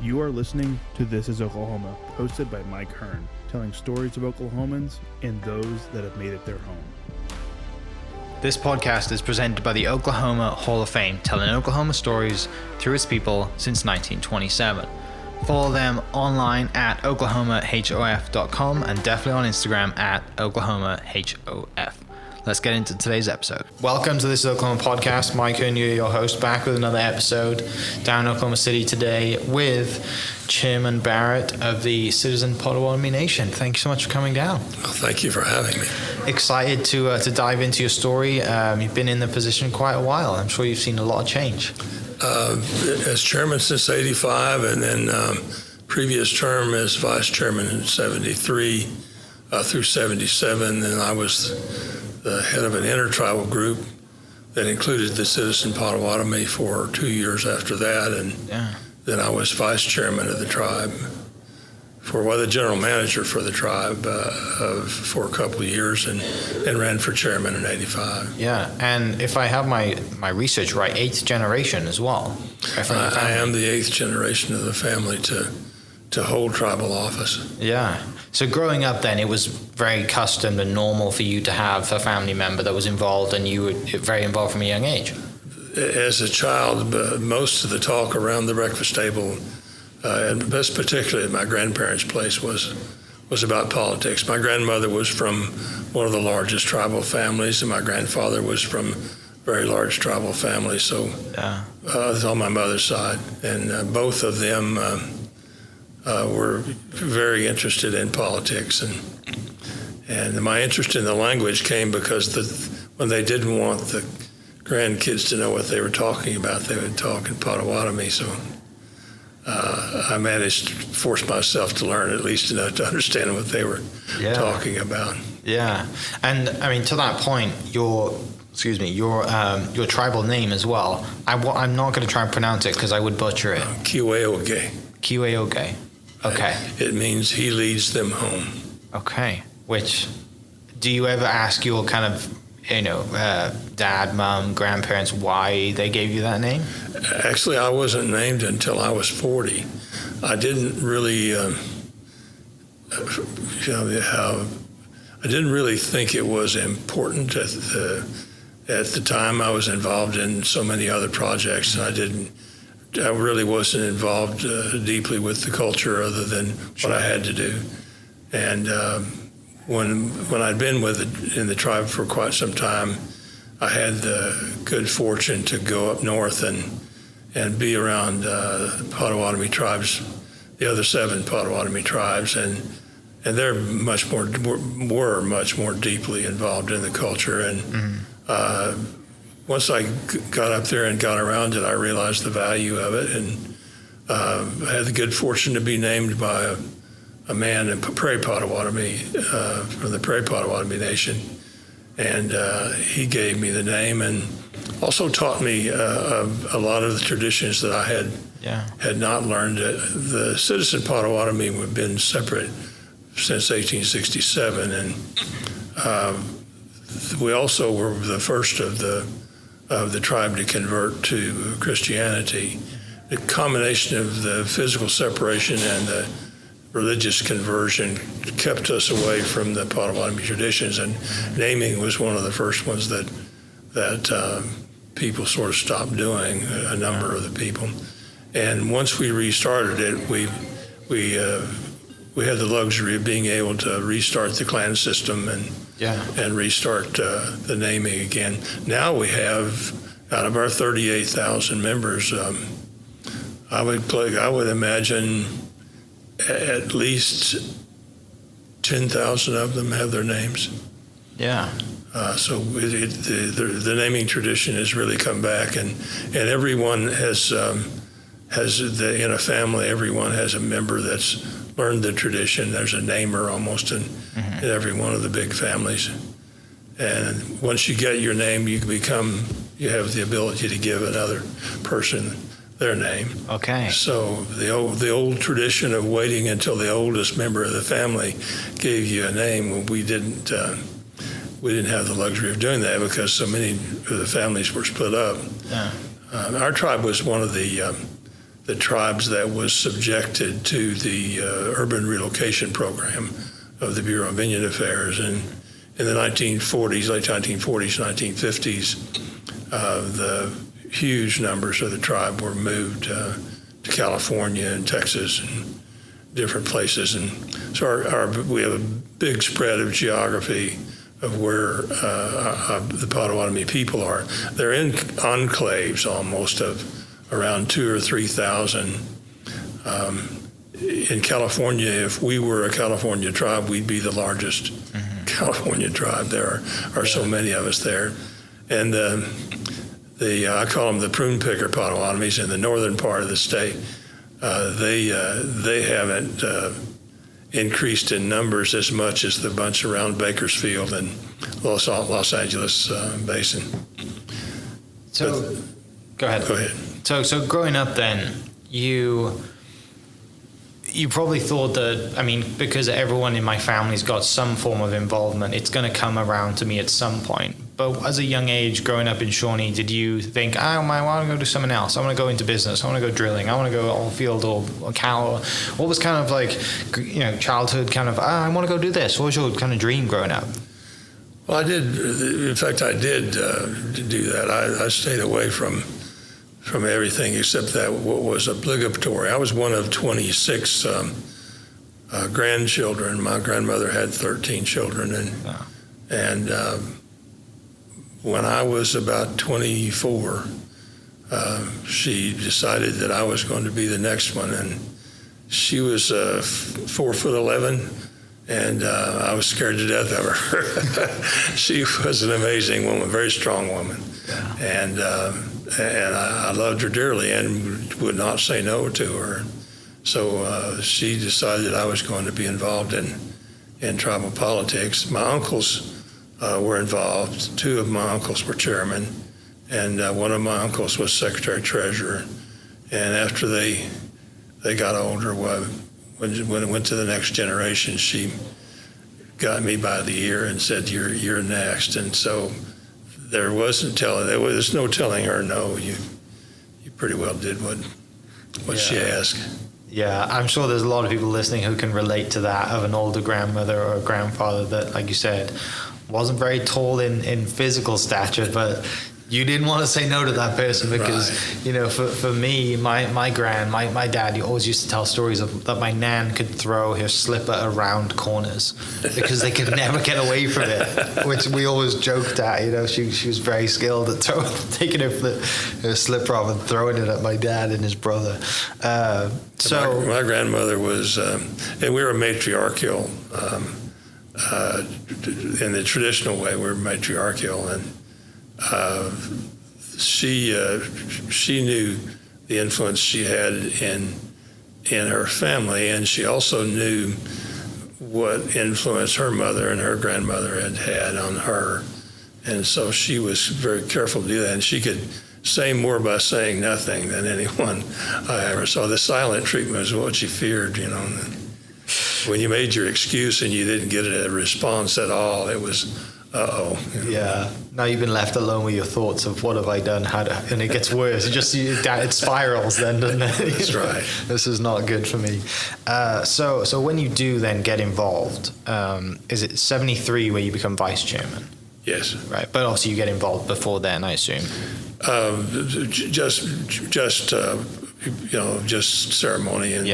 You are listening to This is Oklahoma, hosted by Mike Hearn, telling stories of Oklahomans and those that have made it their home. This podcast is presented by the Oklahoma Hall of Fame, telling Oklahoma stories through its people since 1927. Follow them online at oklahomahof.com and definitely on Instagram at oklahomahof. Let's get into today's episode. Welcome to This is Oklahoma podcast. Mike Hearn, your host, back with another episode down in Oklahoma City today with Chairman Barrett of the Citizen Potawatomi Nation. Thank you so much for coming down. Well, thank you for having me. Excited to dive into your story. You've been in the position quite a while. I'm sure you've seen a lot of change. As chairman since 85, and then previous term as vice chairman in 73 through 77, and I was the head of an intertribal group that included the Citizen Potawatomi for 2 years after that, and then I was vice chairman of the tribe the general manager for the tribe for a couple of years, and ran for chairman in 85. Yeah, and if I have my research right, 8th generation as well. I am the 8th generation of the family to hold tribal office. Yeah. So growing up then, it was very custom and normal for you to have a family member that was involved, and you were very involved from a young age. As a child, most of the talk around the breakfast table, and best particularly at my grandparents' place, was about politics. My grandmother was from one of the largest tribal families, and my grandfather was from a very large tribal family. So it's on my mother's side, and both of them were very interested in politics, and my interest in the language came because when they didn't want the grandkids to know what they were talking about, they would talk in Pottawatomie. So I managed to force myself to learn at least enough to understand what they were talking about. Yeah, and I mean, to that point, your tribal name as well. I'm not going to try and pronounce it because I would butcher it. Keweoge. Keweoge. Okay. It means he leads them home. Okay. Which, do you ever ask your kind of, dad, mom, grandparents why they gave you that name? Actually, I wasn't named until I was 40. I didn't really, I didn't really think it was important at the time. I was involved in so many other projects, and I really wasn't involved deeply with the culture other than what I had to do. And when I'd been in the tribe for quite some time, I had the good fortune to go up north and be around Pottawatomie tribes, the other 7 Pottawatomie tribes, and they're were much more deeply involved in the culture. And once I got up there and got around it, I realized the value of it, and I had the good fortune to be named by a man in Prairie Potawatomi from the Prairie Potawatomi Nation, and he gave me the name and also taught me a lot of the traditions that I had not learned. The Citizen Potawatomi have been separate since 1867, and we also were the first of the tribe to convert to Christianity. The combination of the physical separation and the religious conversion kept us away from the Pottawatomie traditions, and naming was one of the first ones that people sort of stopped doing, a number of the people. And once we restarted it, we had the luxury of being able to restart the clan system and restart the naming again. Now we have, out of our 38,000 members, I would imagine at least 10,000 of them have their names. Yeah. So the naming tradition has really come back, and everyone has in a family, everyone has a member that's learned the tradition. There's a namer almost in every one of the big families. And once you get your name, you have the ability to give another person their name. Okay. So the old tradition of waiting until the oldest member of the family gave you a name, we didn't have the luxury of doing that because so many of the families were split up. Yeah. Our tribe was one of the the tribes that was subjected to the urban relocation program of the Bureau of Indian Affairs. And in the 1940s, late 1940s, 1950s, the huge numbers of the tribe were moved to California and Texas and different places. And so we have a big spread of geography of where the Pottawatomie people are. They're in enclaves almost of around 2,000 or 3,000. In California, if we were a California tribe, we'd be the largest California tribe. There are so many of us there. And I call them the prune picker Pottawatomies in the northern part of the state. They haven't increased in numbers as much as the bunch around Bakersfield and Los Angeles basin. So, go ahead. Go ahead. So growing up then, you probably thought that, I mean, because everyone in my family's got some form of involvement, it's going to come around to me at some point. But as a young age, growing up in Shawnee, did you think, I want to go do something else? I want to go into business. I want to go drilling. I want to go all field or cow. What was kind of like, childhood kind of, I want to go do this? What was your kind of dream growing up? Well, I did. In fact, I did do that. I stayed away from everything except that what was obligatory. I was one of 26 grandchildren. My grandmother had 13 children, and when I was about 24, she decided that I was going to be the next one, and she was 4'11", and I was scared to death of her. She was an amazing woman, very strong woman, and I loved her dearly and would not say no to her. So she decided I was going to be involved in tribal politics. My uncles were involved. Two of my uncles were chairmen, and one of my uncles was secretary-treasurer. And after they got older, when it went to the next generation, she got me by the ear and said, "You're next." And so there was no telling her no. You pretty well did what she asked. Yeah, I'm sure there's a lot of people listening who can relate to that, of an older grandmother or a grandfather that, like you said, wasn't very tall in physical stature, but you didn't want to say no to that person because, for me, my dad, he always used to tell stories that my nan could throw her slipper around corners because they could never get away from it, which we always joked at. She was very skilled at taking her slipper off and throwing it at my dad and his brother. So my grandmother was, and we were matriarchal in the traditional way. We were matriarchal, and she knew the influence she had in her family, and she also knew what influence her mother and her grandmother had on her, and so she was very careful to do that. And she could say more by saying nothing than anyone I ever saw. The silent treatment was what she feared. When you made your excuse and you didn't get a response at all, it was. Yeah. Now you've been left alone with your thoughts of what have I done, and it gets worse. It spirals then, doesn't it? That's right. This is not good for me. So when you do then get involved, is it 73 where you become vice chairman? Yes. Right, but also you get involved before then, I assume. Just ceremony and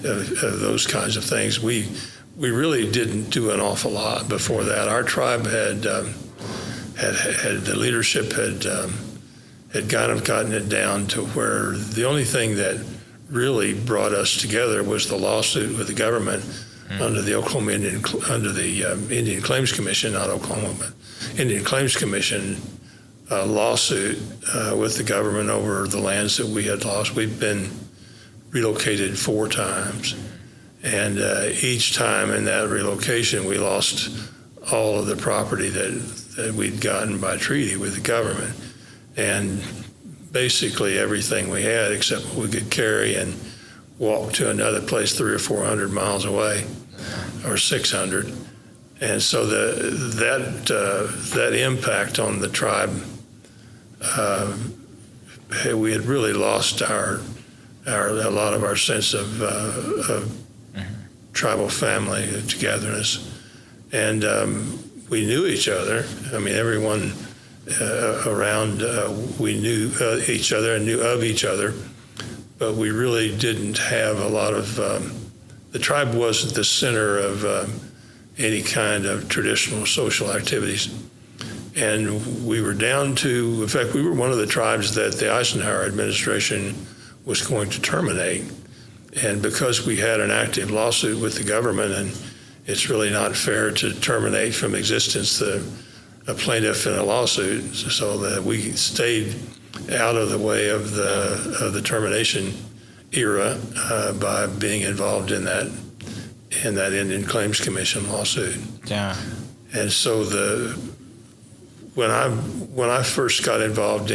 those kinds of things. We really didn't do an awful lot before that. Our tribe had the leadership had kind of gotten it down to where the only thing that really brought us together was the lawsuit with the government under the Oklahoma Indian Claims Commission, not Oklahoma, but Indian Claims Commission lawsuit with the government over the lands that we had lost. We've been relocated 4 times. And each time in that relocation, we lost all of the property that we'd gotten by treaty with the government. And basically everything we had except what we could carry and walk to another place 300 or 400 miles away, or 600. And so that impact on the tribe, we had really lost our a lot of our sense of tribal family togetherness. And we knew each other. I mean, everyone around, we knew each other and knew of each other, but we really didn't have a lot of, the tribe wasn't the center of any kind of traditional social activities. And we were down to, in fact, we were one of the tribes that the Eisenhower administration was going to terminate. And because we had an active lawsuit with the government, and it's really not fair to terminate from existence a plaintiff in a lawsuit, so that we stayed out of the way of the termination era by being involved in that Indian Claims Commission lawsuit. Yeah. And so when I first got involved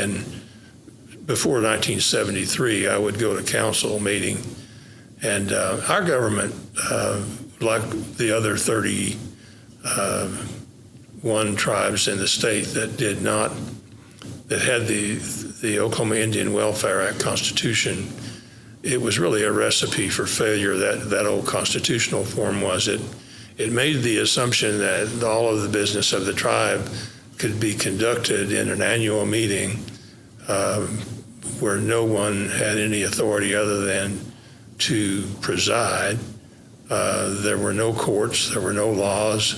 before 1973, I would go to council meeting, and our government, like the other 31 tribes in the state that had the Oklahoma Indian Welfare Act Constitution, it was really a recipe for failure. That old constitutional form was. It made the assumption that all of the business of the tribe could be conducted in an annual meeting where no one had any authority other than to preside. There were no courts, there were no laws.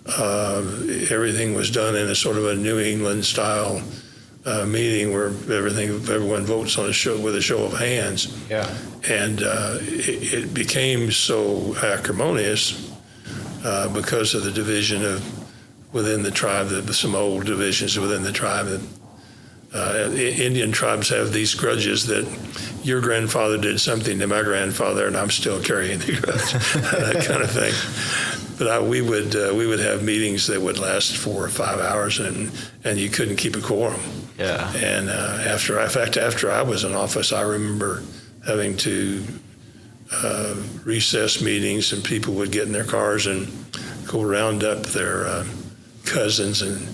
Everything was done in a sort of a New England style meeting where everyone votes on with a show of hands. Yeah. And it became so acrimonious because of the division within the tribe, some old divisions within the tribe. Indian tribes have these grudges that your grandfather did something to my grandfather, and I'm still carrying the grudge, that kind of thing. But we would have meetings that would last 4 or 5 hours, and you couldn't keep a quorum. Yeah. And after I was in office, I remember having to recess meetings, and people would get in their cars and go round up their cousins and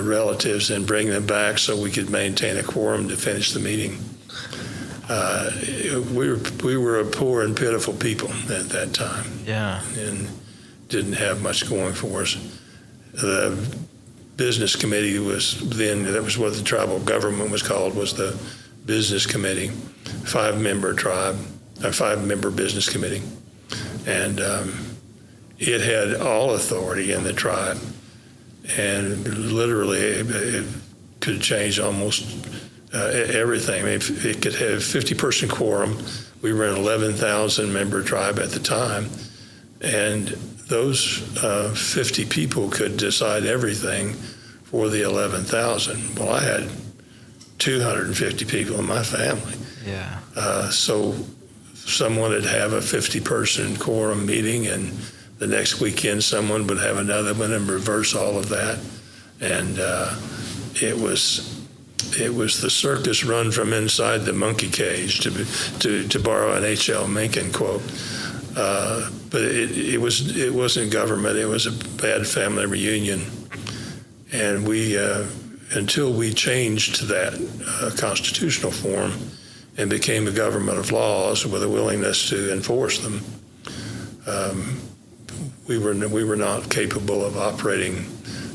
relatives and bring them back so we could maintain a quorum to finish the meeting. We were a poor and pitiful people at that time. Yeah. And didn't have much going for us. The business committee that was what the tribal government was called, was the business committee, 5-member business committee. And it had all authority in the tribe. And literally, it could change almost everything. I mean, it could have 50-person quorum. We were an 11,000-member tribe at the time, and those 50 people could decide everything for the 11,000. Well, I had 250 people in my family. Yeah. So someone would have a 50-person quorum meeting, and the next weekend someone would have another one and reverse all of that. And it was the circus run from inside the monkey cage, to borrow an H.L. Mencken quote. But it wasn't government. It was a bad family reunion. And we, until we changed that constitutional form and became a government of laws with a willingness to enforce them, we were not capable of operating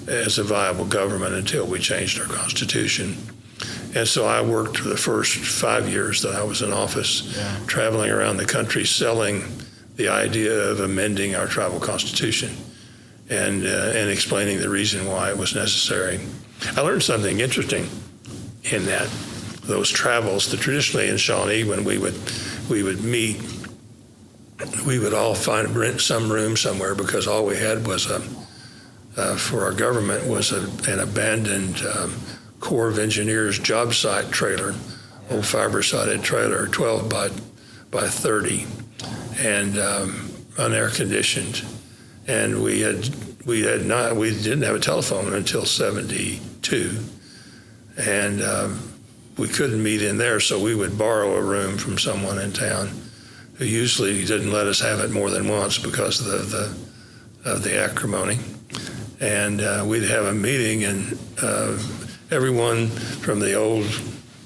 as a viable government until we changed our constitution. And so I worked for the first 5 years that I was in office, traveling around the country selling the idea of amending our tribal constitution and explaining the reason why it was necessary. I learned something interesting in those travels. Traditionally in Shawnee, when we would meet, we would all rent some room somewhere, because all we had was for our government was an abandoned Corps of Engineers job site trailer, old fiber-sided trailer, 12 by 30, and unair conditioned. And we didn't have a telephone until 72, and we couldn't meet in there, so we would borrow a room from someone in town who usually didn't let us have it more than once because of the acrimony. And we'd have a meeting, and everyone from the old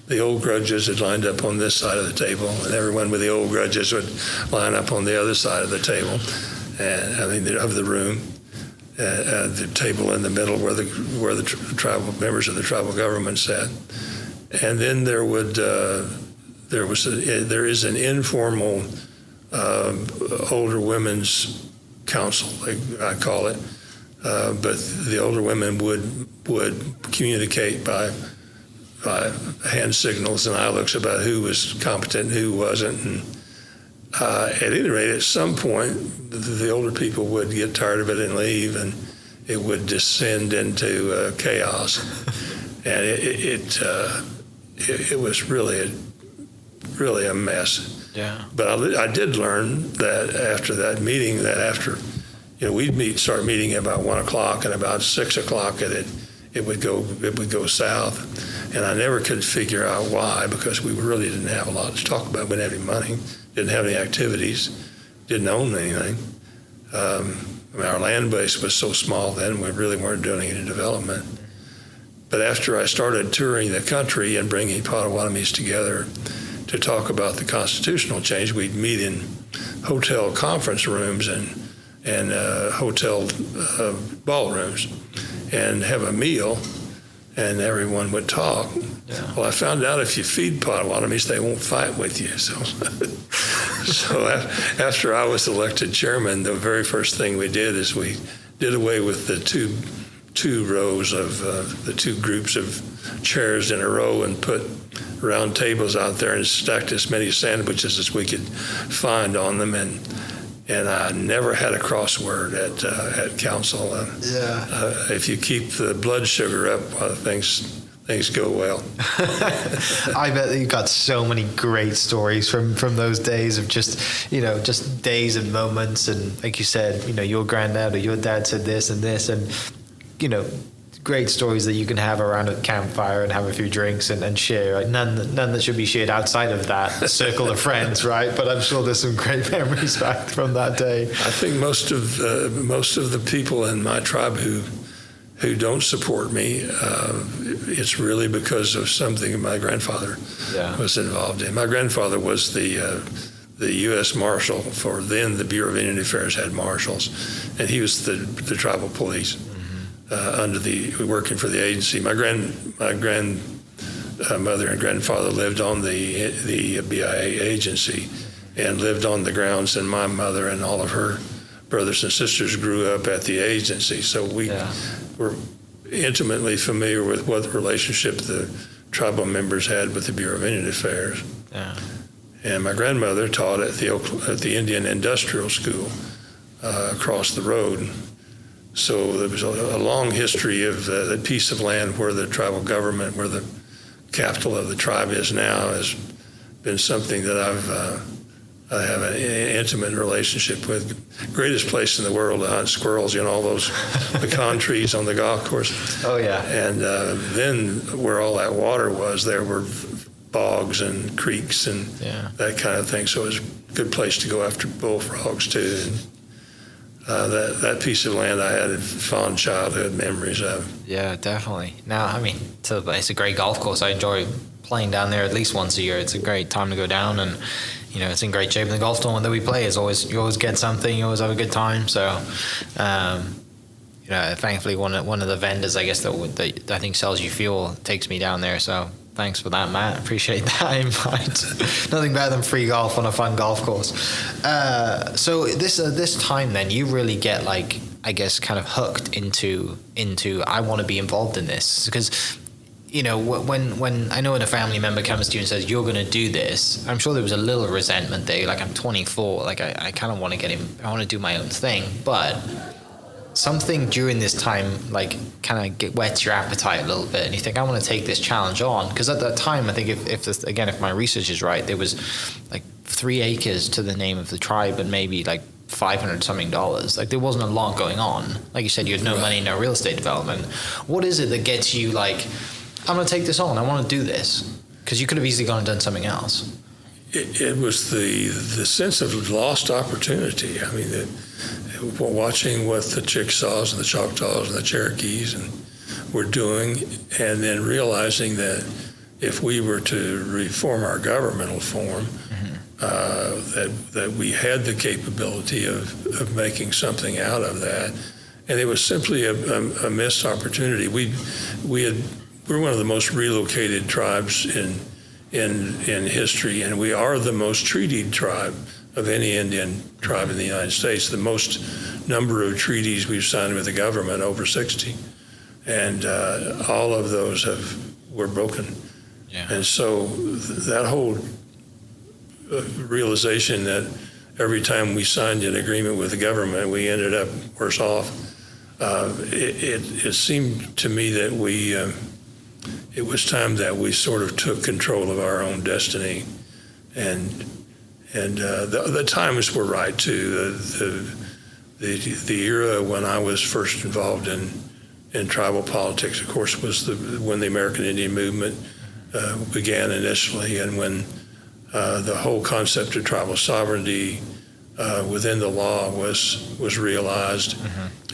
the old grudges had lined up on this side of the table, and everyone with the old grudges would line up on the other side of the table, of the room. The table in the middle where the tribal members of the tribal government sat, and then there is an informal older women's council, I call it, but the older women would communicate by hand signals and eye looks about who was competent and who wasn't. And at any rate, at some point, the older people would get tired of it and leave, and it would descend into chaos. And it was really a mess. Yeah. But I did learn that after that meeting, we'd start meeting at about 1:00, and about 6:00 it would go south. And I never could figure out why, because we really didn't have a lot to talk about. We didn't have any money, didn't have any activities, didn't own anything. Our land base was so small then, we really weren't doing any development. But after I started touring the country and bringing Potawatomis together to talk about the constitutional change, we'd meet in hotel conference rooms and hotel ballrooms and have a meal, and everyone would talk. Yeah. Well, I found out if you feed Potawatomis, they won't fight with you. So after I was elected chairman, the very first thing we did is we did away with the two rows of the two groups of chairs in a row and put round tables out there and stacked as many sandwiches as we could find on them. And I never had a crossword at council. If you keep the blood sugar up, things go well. I bet that you got so many great stories from those days of just days and moments. And like you said, your granddad or your dad said this and this, and great stories that you can have around a campfire and have a few drinks and share. Like none that should be shared outside of that circle of friends, right? But I'm sure there's some great memories back from that day. I think most of the people in my tribe who don't support me, it's really because of something my grandfather was involved in. My grandfather was the U.S. Marshal for then the Bureau of Indian Affairs had marshals, and he was the tribal police. Working for the agency. My grandmother and grandfather lived on the BIA agency and lived on the grounds, and my mother and all of her brothers and sisters grew up at the agency. So we were intimately familiar with what relationship the tribal members had with the Bureau of Indian Affairs. Yeah. And my grandmother taught at the Indian Industrial School across the road. So there was a long history of the piece of land where the tribal government, where the capital of the tribe is now, has been something that I have an intimate relationship with. Greatest place in the world to hunt squirrels, all those pecan trees on the golf course. Oh, yeah. And then where all that water was, there were bogs and creeks and that kind of thing. So it was a good place to go after bullfrogs, too. And, that piece of land I had fond childhood memories of. Yeah, definitely. Now, it's a great golf course. I enjoy playing down there at least once a year. It's a great time to go down, and it's in great shape. And the golf tournament that we play you always get something. You always have a good time. So, thankfully, one of the vendors, I guess, that I think sells you fuel takes me down there. So. Thanks for that, Matt. Appreciate that invite. Nothing better than free golf on a fun golf course. So this time, then, you really get kind of hooked into I want to be involved in this, because when I know when a family member comes to you and says you're going to do this, I'm sure there was a little resentment there. Like, I'm 24. Like, I kind of want to I want to do my own thing, but something during this time kind of whets your appetite a little bit, and you think, I want to take this challenge on. Because at that time, I think if my research is right, there was 3 acres to the name of the tribe and maybe $500 something. There wasn't a lot going on. Like you said, you had no money, no real estate development. What is it that gets you I'm going to take this on, I want to do this? Because you could have easily gone and done something else. It was the sense of lost opportunity. Watching what the Chickasaws and the Choctaws and the Cherokees were doing, and then realizing that if we were to reform our governmental form, that we had the capability of making something out of that. And it was simply a missed opportunity. We're one of the most relocated tribes in history, and we are the most treated tribe of any Indian tribe in the United States. The most number of treaties we've signed with the government, over 60, and all of those were broken. Yeah. And so that whole realization that every time we signed an agreement with the government, we ended up worse off. It seemed to me that it was time that we sort of took control of our own destiny, and the times were right too. The era when I was first involved in tribal politics, of course, was when the American Indian movement began initially, and when the whole concept of tribal sovereignty within the law was realized,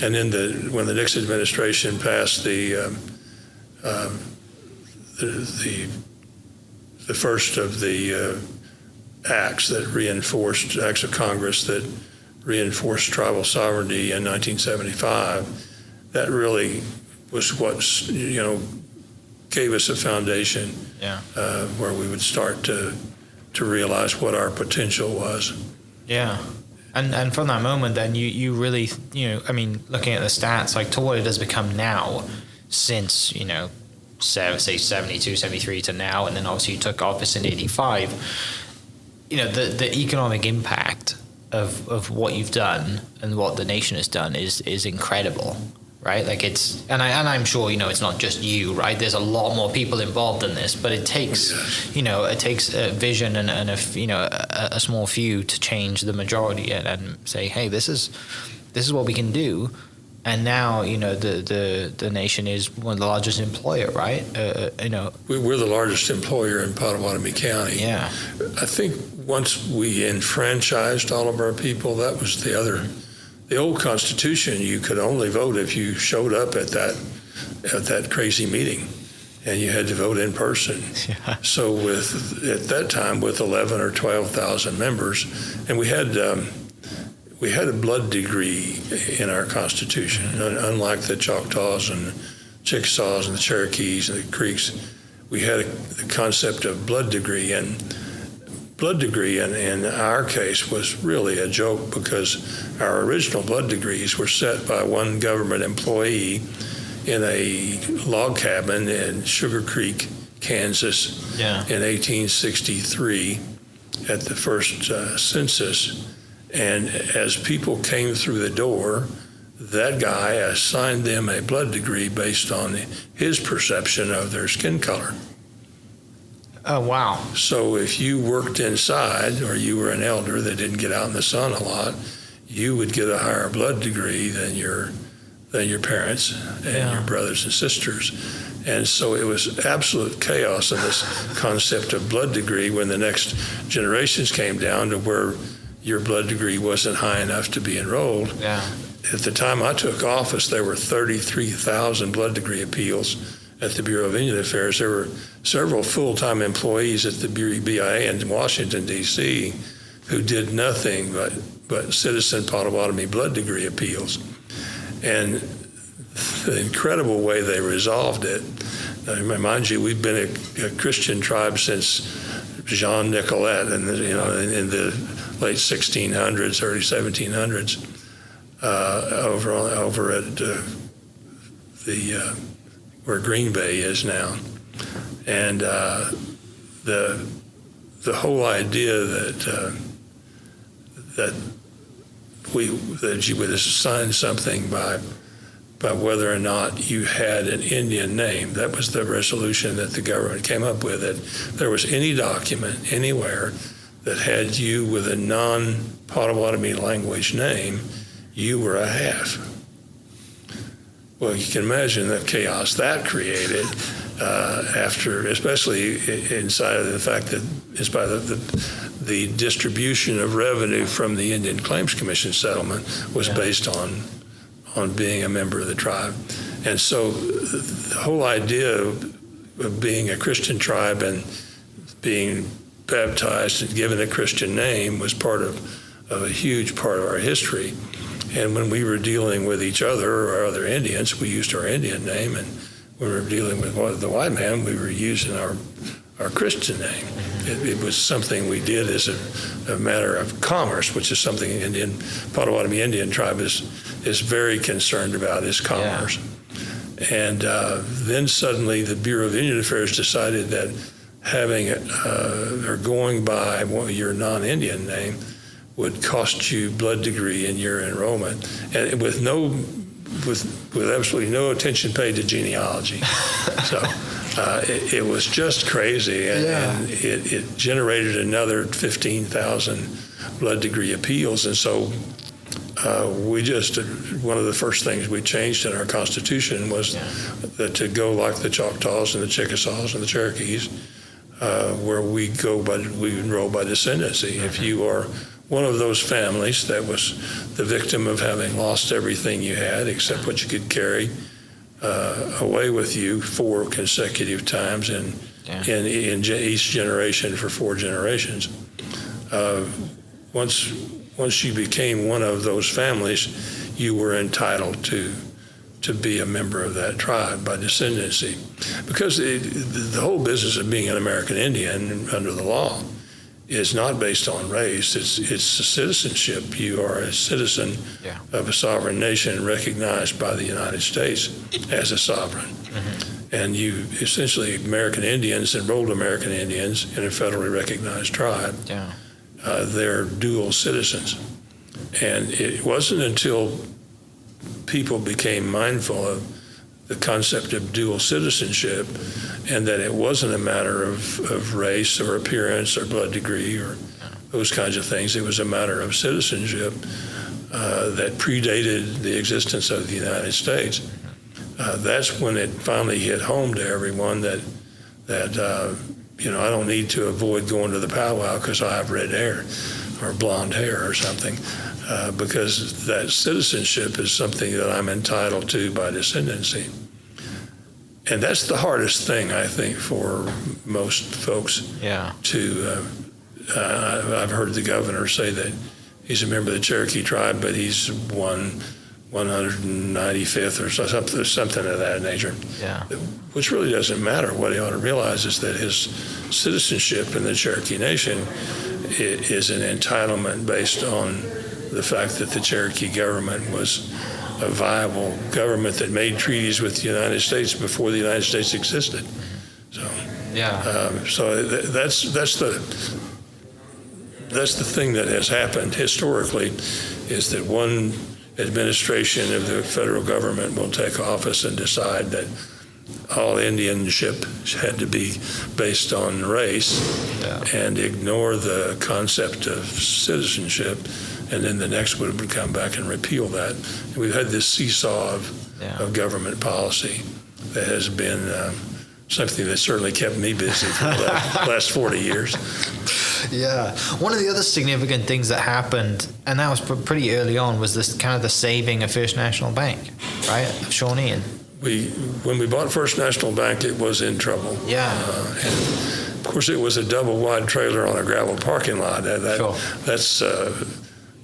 and then when the Nixon administration passed the first of the acts of Congress that reinforced tribal sovereignty in 1975, that really was what gave us a foundation where we would start to realize what our potential was. Yeah. And from that moment, then you really, I mean, looking at the stats, like to what it has become now since, say 72, 73 to now, and then obviously you took office in 85, the economic impact of what you've done and what the nation has done is incredible, right? Like I'm sure, it's not just you, right? There's a lot more people involved in this, but it takes, it takes a vision and a small few to change the majority and say, hey, this is what we can do. And now, the nation is one of the largest employer, right? We're the largest employer in Pottawatomie County. Yeah. I think once we enfranchised all of our people, that was the old Constitution. You could only vote if you showed up at that crazy meeting, and you had to vote in person. Yeah. So at that time, with 11 or 12,000 members, and we had a blood degree in our Constitution, unlike the Choctaws and Chickasaws and the Cherokees and the Creeks. We had the concept of blood degree, and blood degree in our case was really a joke, because our original blood degrees were set by one government employee in a log cabin in Sugar Creek, Kansas, in 1863 at the first census. And as people came through the door, that guy assigned them a blood degree based on his perception of their skin color. Oh, wow. So if you worked inside, or you were an elder that didn't get out in the sun a lot, you would get a higher blood degree than your parents and your brothers and sisters. And so it was absolute chaos in this concept of blood degree when the next generations came down to where your blood degree wasn't high enough to be enrolled. Yeah. At the time I took office, there were 33,000 blood degree appeals at the Bureau of Indian Affairs. There were several full-time employees at the BIA in Washington, D.C., who did nothing but Citizen Potawatomi blood degree appeals. And the incredible way they resolved it, mind you, we've been a Christian tribe since Jean Nicolet in the late 1600s, early 1700s, over at where Green Bay is now, and the whole idea that you would assign something by whether or not you had an Indian name. That was the resolution that the government came up with. That there was any document anywhere that had you with a non-Potawatomi language name, you were a half. Well, you can imagine the chaos that created after, especially inside of the fact that it's by the distribution of revenue from the Indian Claims Commission settlement was based on being a member of the tribe. And so the whole idea being a Christian tribe and being baptized and given a Christian name was part of a huge part of our history. And when we were dealing with each other or other Indians, we used our Indian name, and when we were dealing with the white man, we were using our Christian name. It was something we did as a matter of commerce, which is something Pottawatomie Indian tribe is very concerned about, is commerce. Yeah. And then suddenly the Bureau of Indian Affairs decided that having or going by your non-Indian name would cost you blood degree in your enrollment, and with absolutely no attention paid to genealogy. So it was just crazy, and it generated another 15,000 blood degree appeals. And so one of the first things we changed in our Constitution was that to go like the Choctaws and the Chickasaws and the Cherokees, where we enroll by descendancy. If you are one of those families that was the victim of having lost everything you had except what you could carry away with you 4 consecutive times in each generation for 4 generations. Once you became one of those families, you were entitled to be a member of that tribe by descendancy. Because the whole business of being an American Indian under the law is not based on race. It's citizenship. You are a citizen of a sovereign nation recognized by the United States as a sovereign. Mm-hmm. And you essentially, American Indians, enrolled American Indians in a federally recognized tribe. Yeah. They're dual citizens. And it wasn't until people became mindful of the concept of dual citizenship, and that it wasn't a matter of race or appearance or blood degree or those kinds of things. It was a matter of citizenship that predated the existence of the United States. That's when it finally hit home to everyone that I don't need to avoid going to the powwow because I have red hair or blonde hair or something, because that citizenship is something that I'm entitled to by descendancy. And that's the hardest thing, I think, for most folks to, I've heard the governor say that he's a member of the Cherokee tribe, but he's 195th or something of that nature. Yeah. Which really doesn't matter. What he ought to realize is that his citizenship in the Cherokee Nation is an entitlement based on the fact that the Cherokee government was a viable government that made treaties with the United States before the United States existed. So, so that's the thing that has happened historically, is that one administration of the federal government will take office and decide that all Indianship had to be based on race and ignore the concept of citizenship, and then the next would come back and repeal that. And we've had this seesaw of government policy that has been something that certainly kept me busy for the last 40 years. Yeah. One of the other significant things that happened, and that was pretty early on, was this kind of the saving of First National Bank, right? Of Shawnee. And when we bought First National Bank, it was in trouble. Yeah. And of course, it was a double-wide trailer on a gravel parking lot.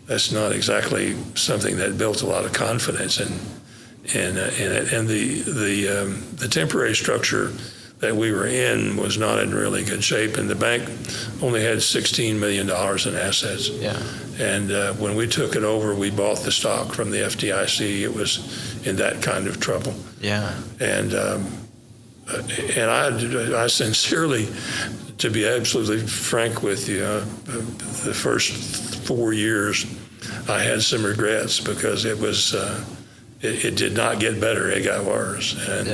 That's not exactly something that built a lot of confidence in it. And the temporary structure that we were in was not in really good shape, and the bank only had $16 million in assets. Yeah. And when we took it over, we bought the stock from the FDIC. It was in that kind of trouble. Yeah. And I sincerely, to be absolutely frank with you, the first 4 years, I had some regrets because it was. It did not get better. It got worse. And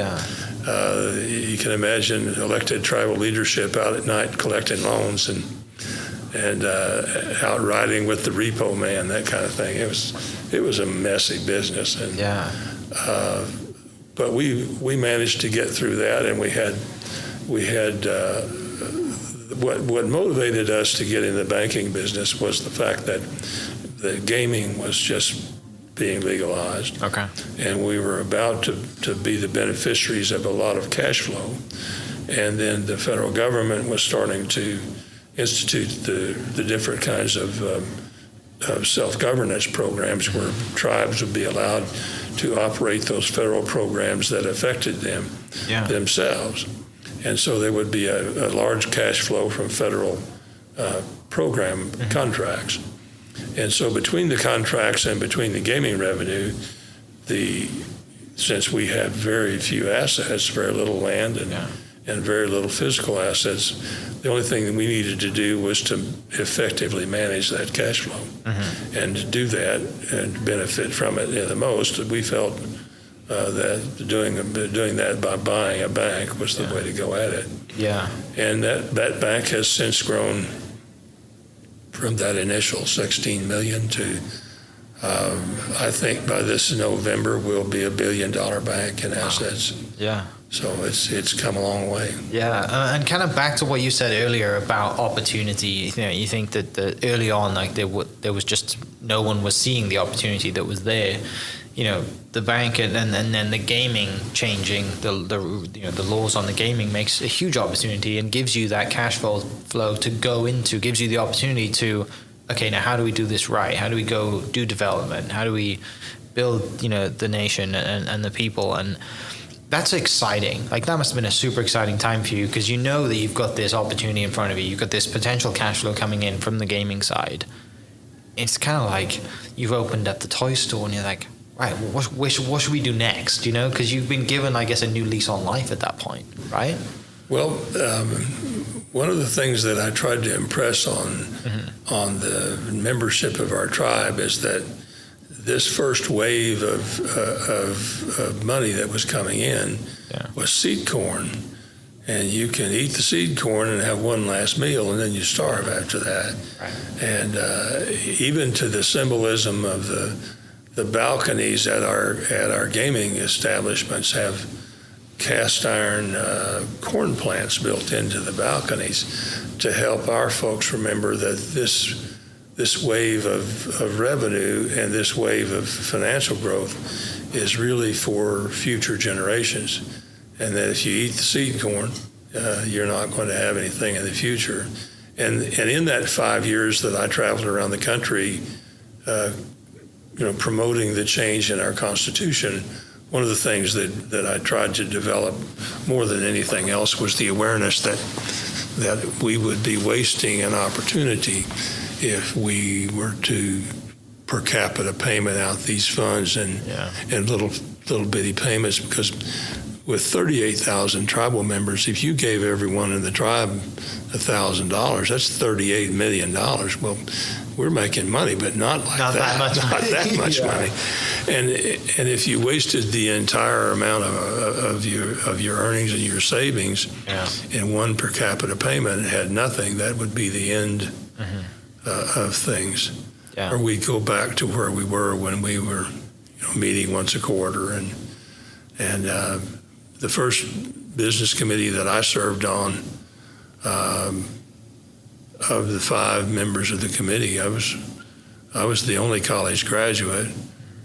you can imagine elected tribal leadership out at night collecting loans and out riding with the repo man, that kind of thing. It was a messy business. And but we managed to get through that, and we had what motivated us to get in the banking business was the fact that the gaming was just being legalized. Okay. And we were about to be the beneficiaries of a lot of cash flow. And then the federal government was starting to institute the different kinds of self-governance programs where tribes would be allowed to operate those federal programs that affected them themselves. And so there would be a large cash flow from federal program contracts. And so between the contracts and between the gaming revenue, since we have very few assets, very little land and very little physical assets, the only thing that we needed to do was to effectively manage that cash flow. And to do that and benefit from it the most, we felt that doing that by buying a bank was the way to go at it. Yeah. And that bank has since grown from that initial $16 million to I think by this November we'll be $1 billion bank in assets. Yeah. So it's come a long way. Yeah, and kind of back to what you said earlier about opportunity. You think that early on, like there was just no one was seeing the opportunity that was there. The bank and then the gaming changing the laws on the gaming makes a huge opportunity and gives you that cash flow to go into, gives you the opportunity to, okay, now how do we do this right? How do we go do development? How do we build the nation and the people? And that's exciting. Like that must have been a super exciting time for you, because that you've got this opportunity in front of you. You've got this potential cash flow coming in from the gaming side. It's kind of like you've opened up the toy store and you're like, right, well, what should we do next? Because you've been given, I guess, a new lease on life at that point, right? Well, one of the things that I tried to impress on the membership of our tribe is that this first wave of money that was coming in was seed corn. And you can eat the seed corn and have one last meal, and then you starve after that. Right. And even to the symbolism of the balconies at our gaming establishments have cast iron corn plants built into the balconies to help our folks remember that this wave of revenue and this wave of financial growth is really for future generations, and that if you eat the seed corn, you're not going to have anything in the future. And in that 5 years that I traveled around the country, promoting the change in our Constitution, one of the things that I tried to develop more than anything else was the awareness that we would be wasting an opportunity if we were to per capita payment out these funds and little bitty payments, because with 38,000 tribal members, if you gave everyone in the tribe $1,000, that's $38 million. Well, we're making money, but not that much money. And if you wasted the entire amount of your earnings and your savings in one per capita payment and had nothing, that would be the end of things. Yeah. Or we'd go back to where we were when we were meeting once a quarter. And the first business committee that I served on, of the 5 members of the committee, I was the only college graduate.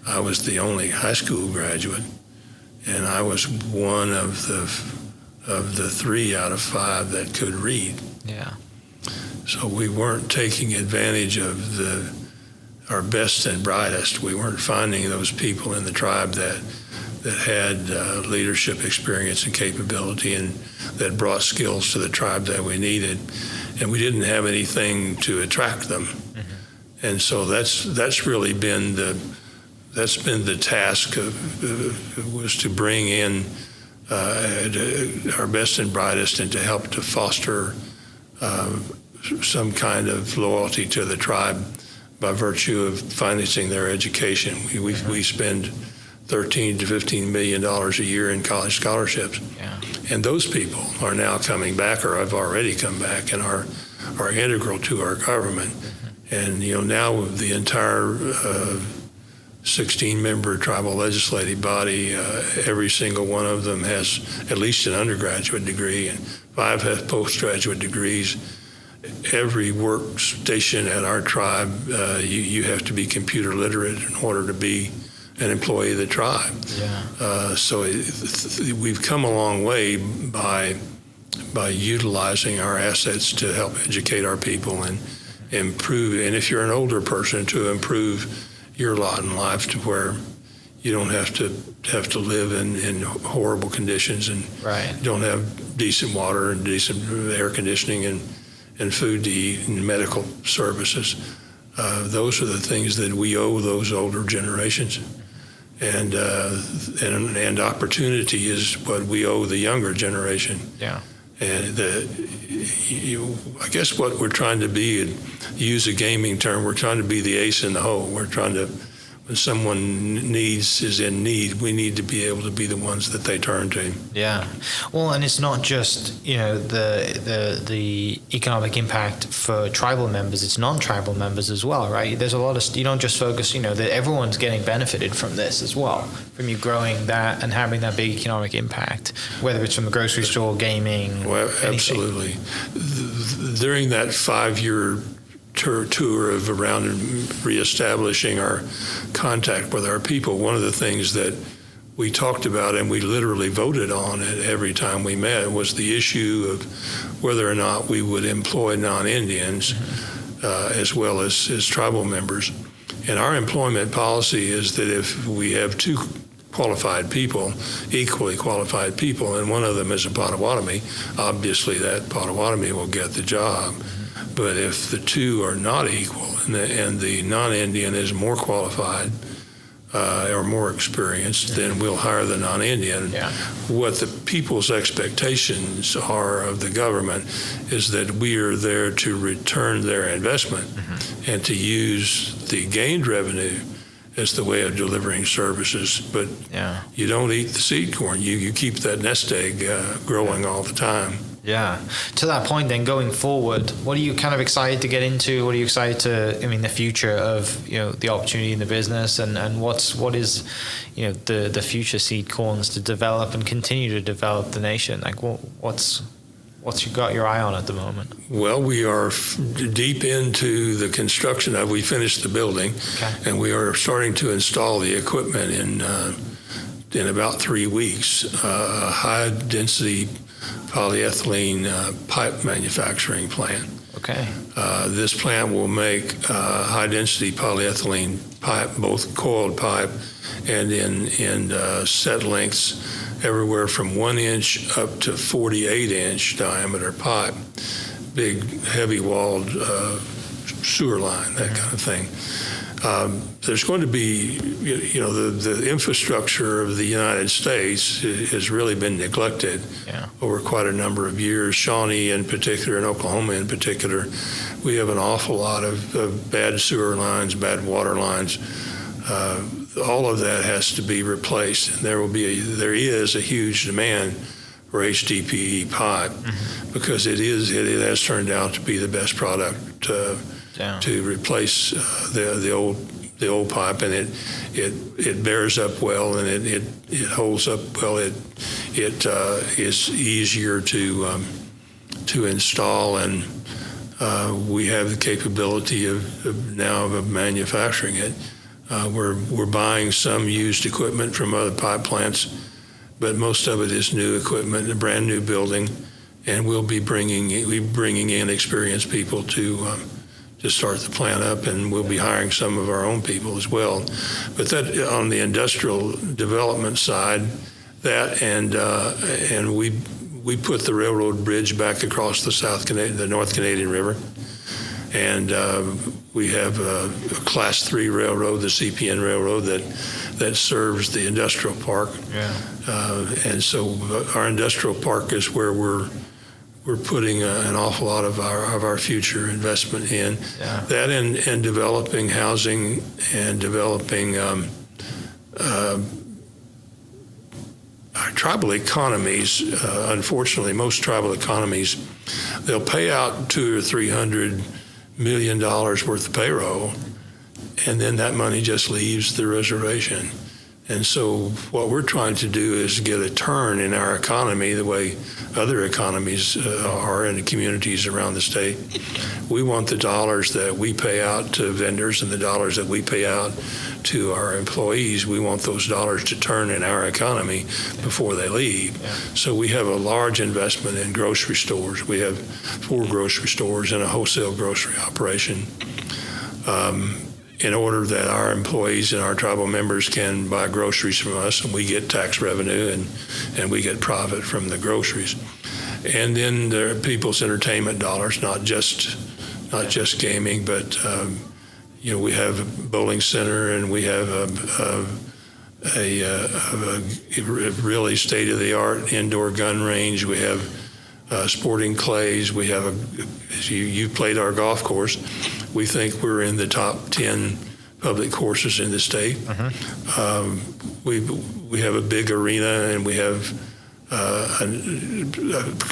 I was the only high school graduate, and I was one of the 3 out of 5 that could read. Yeah. So we weren't taking advantage of our best and brightest. We weren't finding those people in the tribe that had leadership experience and capability and that brought skills to the tribe that we needed. And we didn't have anything to attract them. Mm-hmm. And so that's really been the task was to bring in our best and brightest and to help to foster some kind of loyalty to the tribe by virtue of financing their education. We spend $13 to $15 million a year in college scholarships. Yeah. And those people are now coming back, or have already come back, and are integral to our government. Mm-hmm. And now the entire 16-member tribal legislative body, every single one of them has at least an undergraduate degree, and 5 have postgraduate degrees. Every workstation at our tribe, you have to be computer literate in order to be an employee of the tribe. Yeah. So we've come a long way by utilizing our assets to help educate our people and improve. And if you're an older person, to improve your lot in life to where you don't have to live in horrible conditions and don't have decent water and decent air conditioning and food to eat and medical services. Those are the things that we owe those older generations. And opportunity is what we owe the younger generation. Yeah. And I guess what we're trying to be, use a gaming term, we're trying to be the ace in the hole. We're trying to, when someone is in need, we need to be able to be the ones that they turn to. Yeah. Well, and it's not just, the economic impact for tribal members, it's non-tribal members as well, right? There's a lot of, you don't just focus, that everyone's getting benefited from this as well, from you growing that and having that big economic impact, whether it's from the grocery store, gaming, well, absolutely. During that 5-year tour of around and reestablishing our contact with our people, one of the things that we talked about and we literally voted on it every time we met was the issue of whether or not we would employ non-Indians as well as tribal members. And our employment policy is that if we have two qualified people, equally qualified people, and one of them is a Pottawatomie, obviously that Pottawatomie will get the job. But if the two are not equal and the non-Indian is more qualified or more experienced, then we'll hire the non-Indian. Yeah. What the people's expectations are of the government is that we are there to return their investment and to use the gained revenue as the way of delivering services. But you don't eat the seed corn. You keep that nest egg growing all the time. Yeah. To that point, then, going forward, what are you kind of excited to get into? What are you excited the future of, the opportunity in the business, and what is, the future seed corns to develop and continue to develop the nation? Like, what's you got your eye on at the moment? Well, we are deep into the construction of, we finished the building, and we are starting to install the equipment in about 3 weeks. High density polyethylene pipe manufacturing plant. Okay. This plant will make high-density polyethylene pipe, both coiled pipe and in set lengths everywhere from 1 inch up to 48-inch diameter pipe. Big, heavy-walled sewer line, that kind of thing. There's going to be, the infrastructure of the United States has really been neglected over quite a number of years. Shawnee in particular, and Oklahoma in particular, we have an awful lot of bad sewer lines, bad water lines. All of that has to be replaced, and there is a huge demand for HDPE pipe because it has turned out to be the best product to replace the old pipe, and it bears up well, and it holds up well. It is easier to install, and we have the capability of manufacturing it. We're buying some used equipment from other pipe plants, but most of it is new equipment, a brand new building, and we'll be bringing in experienced people to start the plant up, and we'll be hiring some of our own people as well. But that on the industrial development side, and we put the railroad bridge back across the North Canadian River, and we have a Class 3 railroad, the CPN railroad, that serves the industrial park. And so our industrial park is where we're putting an awful lot of our future investment in. That and developing housing and developing our tribal economies. Unfortunately, most tribal economies, they'll pay out $200 or $300 million worth of payroll, and then that money just leaves the reservation. And so what we're trying to do is get a turn in our economy the way other economies are in the communities around the state. We want the dollars that we pay out to vendors and the dollars that we pay out to our employees, we want those dollars to turn in our economy before they leave. Yeah. So we have a large investment in grocery stores. We have 4 grocery stores and a wholesale grocery operation. In order that our employees and our tribal members can buy groceries from us, and we get tax revenue and we get profit from the groceries. And then there are people's entertainment dollars, not just gaming, but we have a bowling center, and we have a really state-of-the-art indoor gun range. We have sporting clays. We have you played our golf course. We think we're in the top 10 public courses in the state. We have a big arena, and we have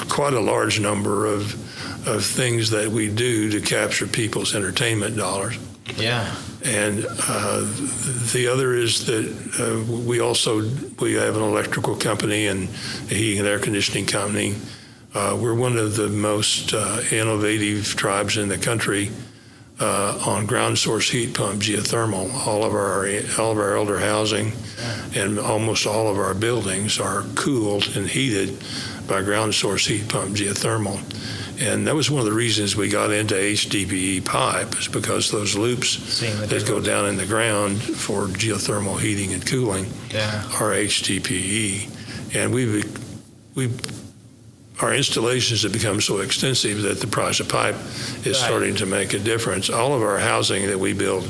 quite a large number of things that we do to capture people's entertainment dollars. Yeah. And the other is that we have an electrical company and a heating and air conditioning company. We're one of the most innovative tribes in the country on ground source heat pump geothermal. All of our elder housing and almost all of our buildings are cooled and heated by ground source heat pump geothermal. And that was one of the reasons we got into HDPE pipe, is because those loops that go down in the ground for geothermal heating and cooling are HDPE. And our installations have become so extensive that the price of pipe is starting to make a difference. All of our housing that we build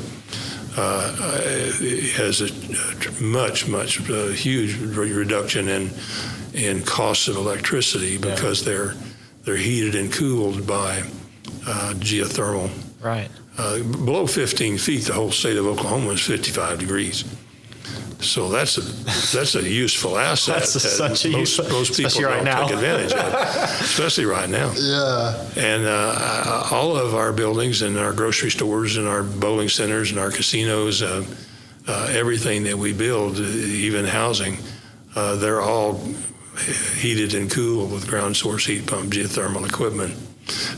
has a much huge reduction in costs of electricity because they're heated and cooled by geothermal. Right. Below 15 feet, the whole state of Oklahoma is 55 degrees. So that's a useful asset That's that most people don't take advantage of, especially right now. Yeah. And all of our buildings and our grocery stores and our bowling centers and our casinos, everything that we build, even housing, they're all heated and cooled with ground source heat pump geothermal equipment.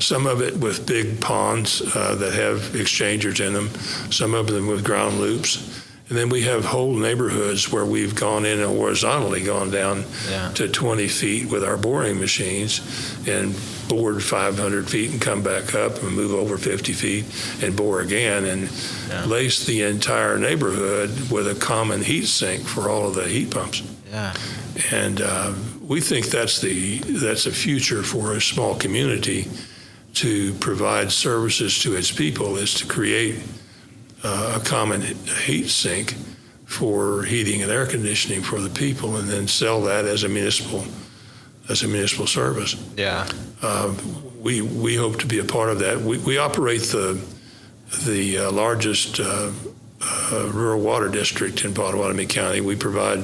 Some of it with big ponds that have exchangers in them, some of them with ground loops. And then we have whole neighborhoods where we've gone in and horizontally gone down to 20 feet with our boring machines and bored 500 feet and come back up and move over 50 feet and bore again and lace the entire neighborhood with a common heat sink for all of the heat pumps. Yeah. And we think that's a future for a small community to provide services to its people, is to create a common heat sink for heating and air conditioning for the people, and then sell that as a municipal service. Yeah. We hope to be a part of that. We operate the largest rural water district in Pottawatomie County. We provide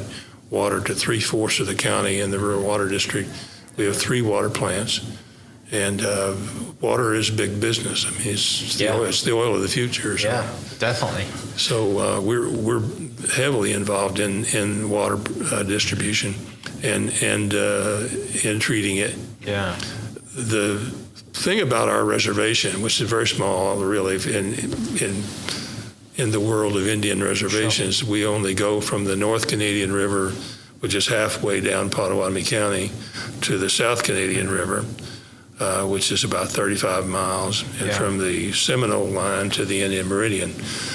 water to 3/4 of the county in the rural water district. We have 3 water plants. And water is big business. I mean, it's the oil of the future. So. Yeah, definitely. So we're heavily involved in water distribution and in treating it. Yeah. The thing about our reservation, which is very small, really, in the world of Indian reservations, we only go from the North Canadian River, which is halfway down Pottawatomie County, to the South Canadian River. Which is about 35 miles, and from the Seminole line to the Indian Meridian.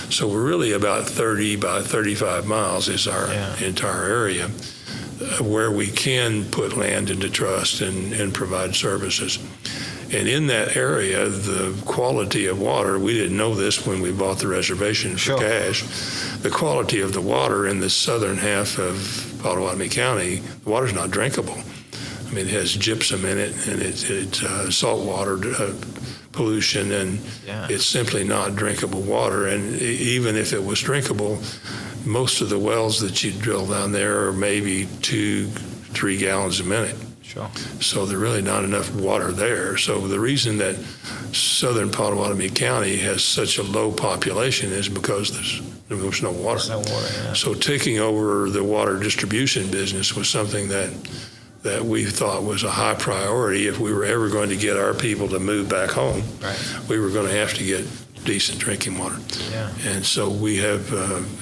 So we're really about 30 by 35 miles is our entire area, where we can put land into trust and provide services. And in that area, the quality of water, we didn't know this when we bought the reservation for cash, the quality of the water in the southern half of Pottawatomie County, the water's not drinkable. I mean, it has gypsum in it, and it's saltwater pollution, and it's simply not drinkable water. And even if it was drinkable, most of the wells that you drill down there are maybe 2-3 gallons a minute. Sure. So there's really not enough water there. So the reason that southern Pottawatomie County has such a low population is because there was no water. There's no water, yeah. So taking over the water distribution business was something that we thought was a high priority. If we were ever going to get our people to move back home, Right. we were going to have to get decent drinking water. Yeah. And so we have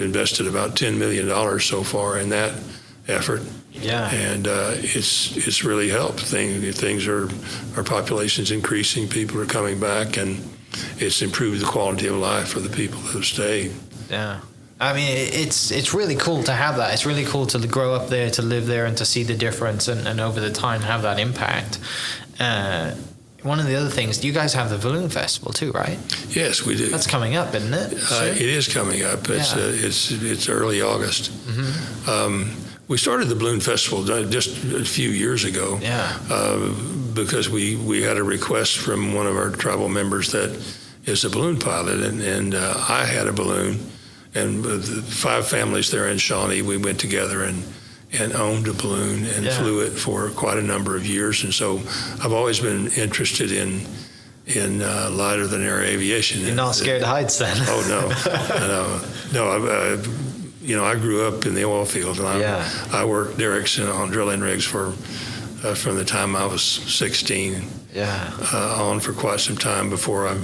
invested about $10 million so far in that effort. Yeah. And it's really helped. Things are, our population's increasing, people are coming back, and it's improved the quality of life for the people who have stayed. Yeah. I mean, it's really cool to have that. It's really cool to grow up there, to live there, and to see the difference, and over the time have that impact. One of the other things, you guys have the Balloon Festival too, right? Yes, we do. That's coming up, isn't it? It is coming up. It's early August. Mm-hmm. We started the Balloon Festival just a few years ago. Yeah. Because we had a request from one of our tribal members that is a balloon pilot, and I had a balloon, and the 5 families there in Shawnee, we went together and owned a balloon and flew it for quite a number of years. And so I've always been interested in lighter than air aviation. You're not scared of heights then? Oh, no. I grew up in the oil field, and I worked derricks on drilling rigs from the time I was 16 on for quite some time before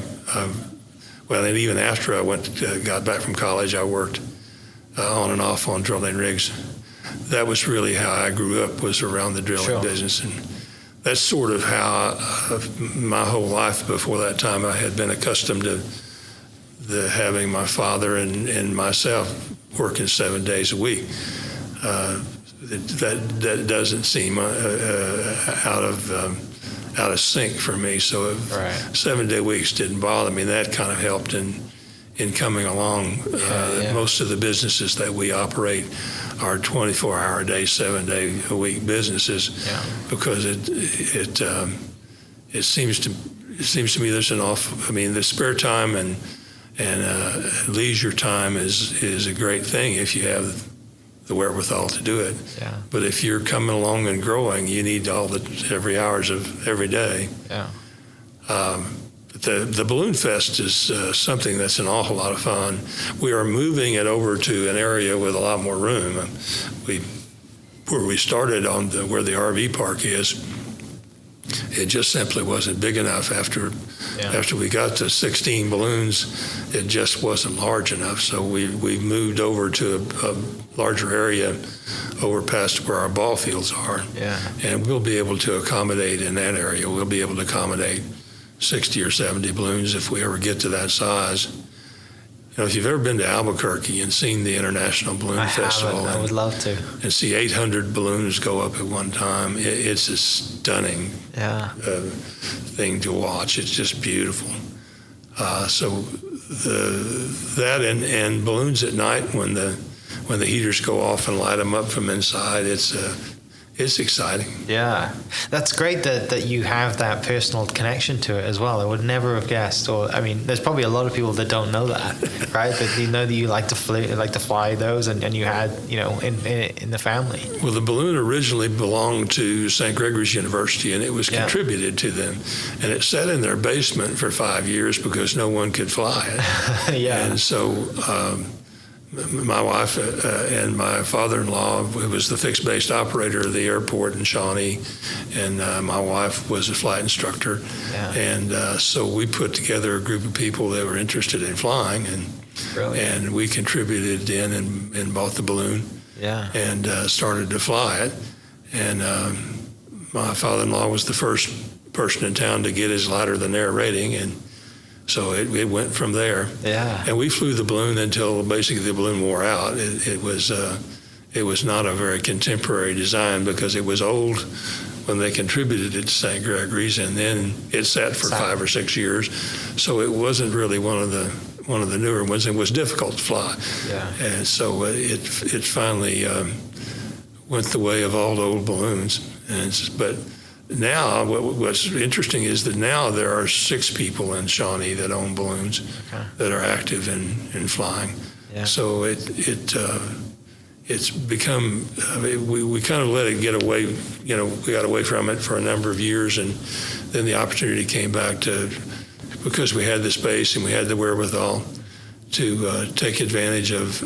and even after I got back from college, I worked on and off on drilling rigs. That was really how I grew up, was around the drilling business. And that's sort of how my whole life before that time I had been accustomed to having my father and myself working 7 days a week. That doesn't seem out of sync for me. So 7-day weeks didn't bother me. That kind of helped in coming along. Most of the businesses that we operate are 24-hour a day, 7-day a week businesses, because it seems to me there's the spare time and leisure time is a great thing if you have the wherewithal to do it. Yeah. But if you're coming along and growing, you need every hours of every day. Yeah. But the Balloon Fest is something that's an awful lot of fun. We are moving it over to an area with a lot more room. Where we started where the RV park is, it just simply wasn't big enough. After we got to 16 balloons, it just wasn't large enough. So we moved over to a larger area over past where our ball fields are. Yeah. And we'll be able to accommodate in that area. We'll be able to accommodate 60 or 70 balloons if we ever get to that size. If you've ever been to Albuquerque and seen the International Balloon Festival, I would love to. And see 800 balloons go up at one time, it's a stunning thing to watch. It's just beautiful. So that and balloons at night when the heaters go off and light them up from inside, it's exciting. Yeah. That's great that you have that personal connection to it as well. I would never have guessed. There's probably a lot of people that don't know that, right? That you know that you like to fly those and you had, in the family. Well, the balloon originally belonged to St. Gregory's University, and it was contributed to them. And it sat in their basement for 5 years because no one could fly it. And so my wife and my father-in-law, who was the fixed-based operator of the airport in Shawnee, and my wife was a flight instructor. And so we put together a group of people that were interested in flying, and we contributed in and bought the balloon and started to fly it. And my father-in-law was the first person in town to get his lighter than air rating, and so it went from there. Yeah. And we flew the balloon until basically the balloon wore out. It was not a very contemporary design because it was old when they contributed it to St. Gregory's, and then it sat for 5 or 6 years. So it wasn't really one of the newer ones. It was difficult to fly. Yeah. And so it finally went the way of all the old balloons. But now, what's interesting is that now there are 6 people in Shawnee that own balloons that are active in flying. Yeah. So it's become, we kind of let it get away, we got away from it for a number of years, and then the opportunity came back because we had the space and we had the wherewithal take advantage of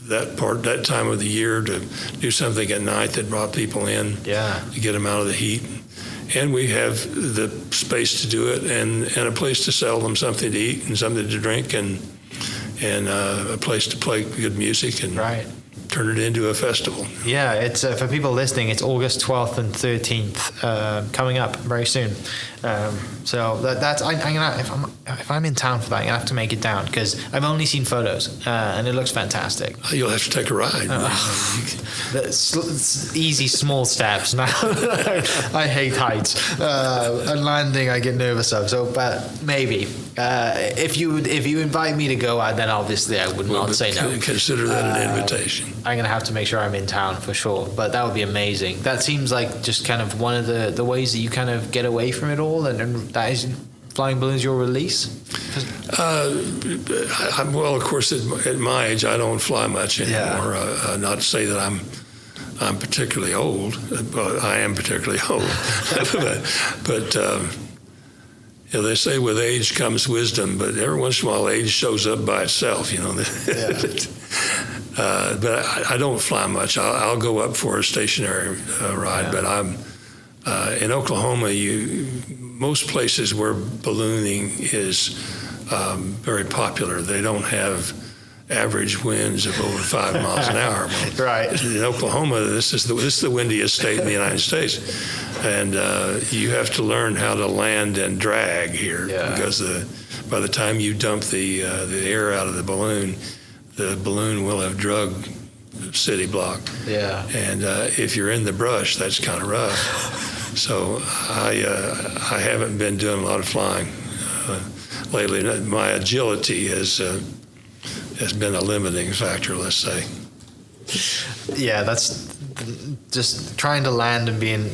that time of the year to do something at night that brought people in, to get them out of the heat. And we have the space to do it, and a place to sell them something to eat and something to drink, and a place to play good music and turn it into a festival. Yeah, it's for people listening. It's August 12th and 13th, coming up very soon. So that's I'm gonna if I'm in town for that, I'm gonna have to make it down because I've only seen photos and it looks fantastic. You'll have to take a ride. Easy small steps. Now I hate heights. And landing I get nervous of. So, but maybe if you invite me to go, then obviously I would not say no. Consider that an invitation. I'm gonna have to make sure I'm in town for sure. But that would be amazing. That seems like just kind of one of the ways that you kind of get away from it all, and that is flying balloons your release. Well, of course, at my age, I don't fly much anymore. Not to say that I'm particularly old, but I am particularly old. but they say with age comes wisdom, but every once in a while, age shows up by itself. But I don't fly much. I'll go up for a stationary ride, but I'm in Oklahoma. Most places where ballooning is very popular, they don't have average winds of over 5 miles an hour. Right. In Oklahoma, this is the windiest state in the United States, and you have to learn how to land and drag here because by the time you dump the air out of the balloon will have drugged the city block. Yeah. And if you're in the brush, that's kind of rough. So I haven't been doing a lot of flying lately. My agility has been a limiting factor, let's say. Yeah, that's just trying to land and being,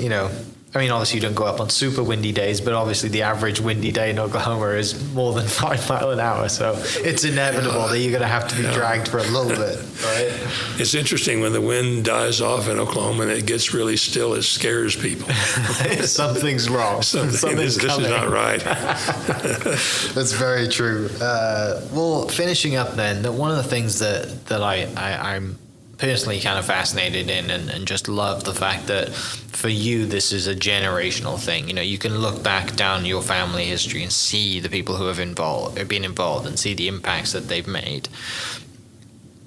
I mean, obviously you don't go up on super windy days, but obviously the average windy day in Oklahoma is more than 5 miles an hour. So it's inevitable that you're going to have to be dragged for a little bit, right? It's interesting when the wind dies off in Oklahoma and it gets really still, it scares people. Something's wrong. This is not right. That's very true. Well, finishing up then, one of the things that I'm personally kind of fascinated in and just love the fact that for you this is a generational thing. You can look back down your family history and see the people who have been involved and see the impacts that they've made.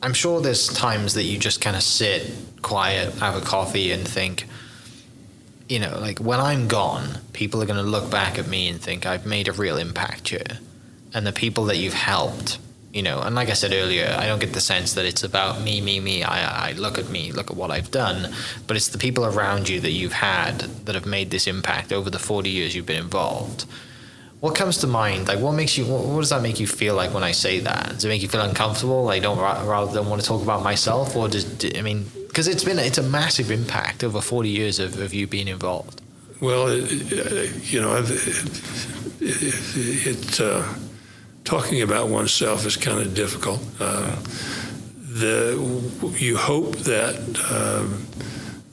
I'm sure there's times that you just kind of sit quiet, have a coffee and think, like when I'm gone, people are going to look back at me and think I've made a real impact here. And the people that you've helped, and like I said earlier, I don't get the sense that it's about me. I look at what I've done, but it's the people around you that you've had that have made this impact over the 40 years you've been involved. What comes to mind? Like, what does that make you feel like when I say that? Does it make you feel uncomfortable? Like, rather than want to talk about myself, or because it's a massive impact over 40 years of you being involved. Well, talking about oneself is kind of difficult. You hope that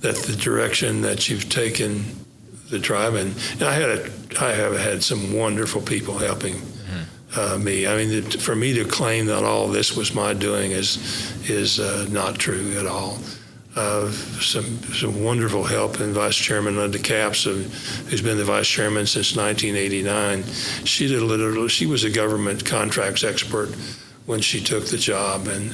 the direction that you've taken the tribe, and I have had some wonderful people helping me. I mean, for me to claim that all this was my doing is not true at all. Some wonderful help in Vice Chairman Linda Capps, who's been the Vice Chairman since 1989. She was a government contracts expert when she took the job, and